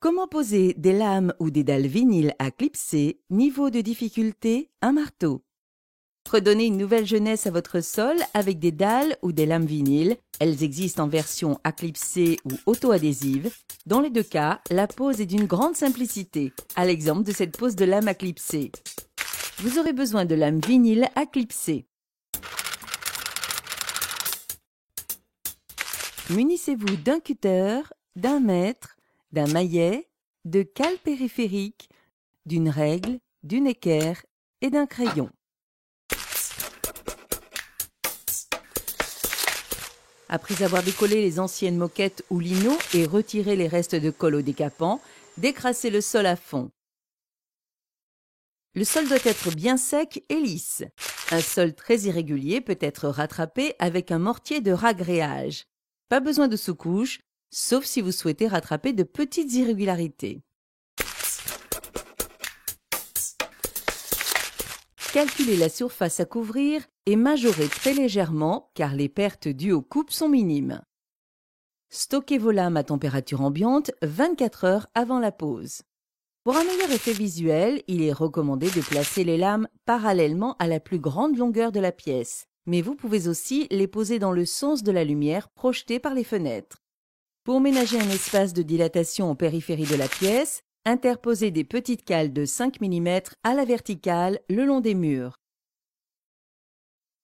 Comment poser des lames ou des dalles vinyles à clipser, niveau de difficulté, un marteau. Redonnez une nouvelle jeunesse à votre sol avec des dalles ou des lames vinyles. Elles existent en version à clipser ou auto-adhésive. Dans les deux cas, la pose est d'une grande simplicité, à l'exemple de cette pose de lame à clipser. Vous aurez besoin de lames vinyles à clipser. Munissez-vous d'un cutter, d'un mètre, d'un maillet, de cale périphérique, d'une règle, d'une équerre et d'un crayon. Après avoir décollé les anciennes moquettes ou lino et retiré les restes de colle au décapant, décrassez le sol à fond. Le sol doit être bien sec et lisse. Un sol très irrégulier peut être rattrapé avec un mortier de ragréage. Pas besoin de sous-couche, sauf si vous souhaitez rattraper de petites irrégularités. Calculez la surface à couvrir et majorez très légèrement car les pertes dues aux coupes sont minimes. Stockez vos lames à température ambiante 24 heures avant la pose. Pour un meilleur effet visuel, il est recommandé de placer les lames parallèlement à la plus grande longueur de la pièce, mais vous pouvez aussi les poser dans le sens de la lumière projetée par les fenêtres. Pour ménager un espace de dilatation en périphérie de la pièce, interposez des petites cales de 5 mm à la verticale le long des murs.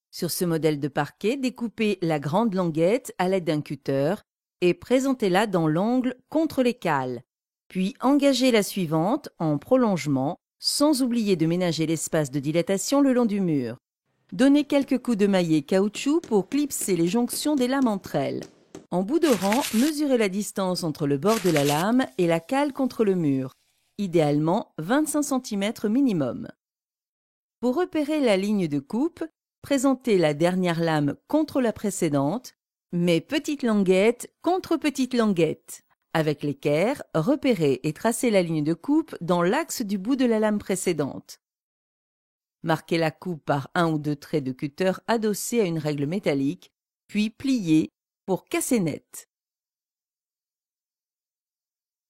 Sur ce modèle de parquet, découpez la grande languette à l'aide d'un cutter et présentez-la dans l'angle contre les cales. Puis engagez la suivante en prolongement, sans oublier de ménager l'espace de dilatation le long du mur. Donnez quelques coups de maillet caoutchouc pour clipser les jonctions des lames entre elles. En bout de rang, mesurez la distance entre le bord de la lame et la cale contre le mur, idéalement 25 cm minimum. Pour repérer la ligne de coupe, présentez la dernière lame contre la précédente, mais petite languette contre petite languette. Avec l'équerre, repérez et tracez la ligne de coupe dans l'axe du bout de la lame précédente. Marquez la coupe par un ou deux traits de cutter adossés à une règle métallique, puis pliez pour casser net.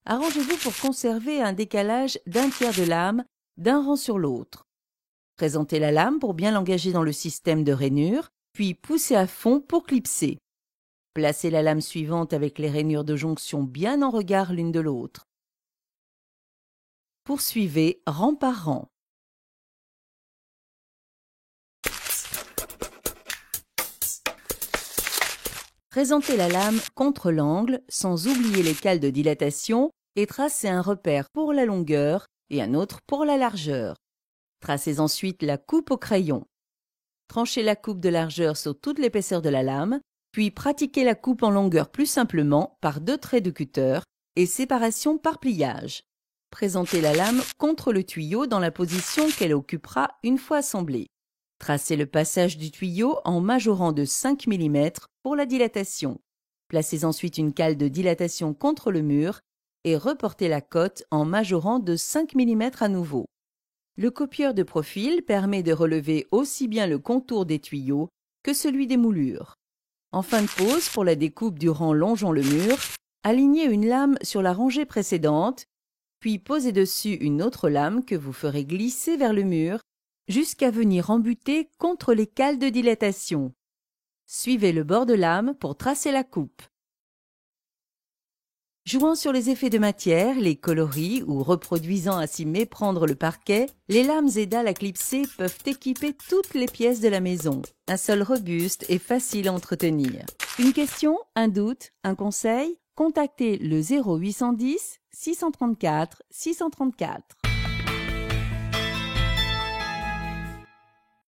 Arrangez-vous pour conserver un décalage d'un tiers de lame d'un rang sur l'autre. Présentez la lame pour bien l'engager dans le système de rainure, puis poussez à fond pour clipser. Placez la lame suivante avec les rainures de jonction bien en regard l'une de l'autre. Poursuivez rang par rang. Présentez la lame contre l'angle sans oublier les cales de dilatation et tracez un repère pour la longueur et un autre pour la largeur. Tracez ensuite la coupe au crayon. Tranchez la coupe de largeur sur toute l'épaisseur de la lame, puis pratiquez la coupe en longueur plus simplement par 2 traits de cutter et séparation par pliage. Présentez la lame contre le tuyau dans la position qu'elle occupera une fois assemblée. Tracez le passage du tuyau en majorant de 5 mm pour la dilatation. Placez ensuite une cale de dilatation contre le mur et reportez la cote en majorant de 5 mm à nouveau. Le copieur de profil permet de relever aussi bien le contour des tuyaux que celui des moulures. En fin de pose, pour la découpe du rang longeant le mur, alignez une lame sur la rangée précédente, puis posez dessus une autre lame que vous ferez glisser vers le mur jusqu'à venir embuter contre les cales de dilatation. Suivez le bord de lame pour tracer la coupe. Jouant sur les effets de matière, les coloris ou reproduisant à s'y méprendre le parquet, les lames et dalles à clipser peuvent équiper toutes les pièces de la maison. Un sol robuste et facile à entretenir. Une question, un doute, un conseil? Contactez le 0810 634 634.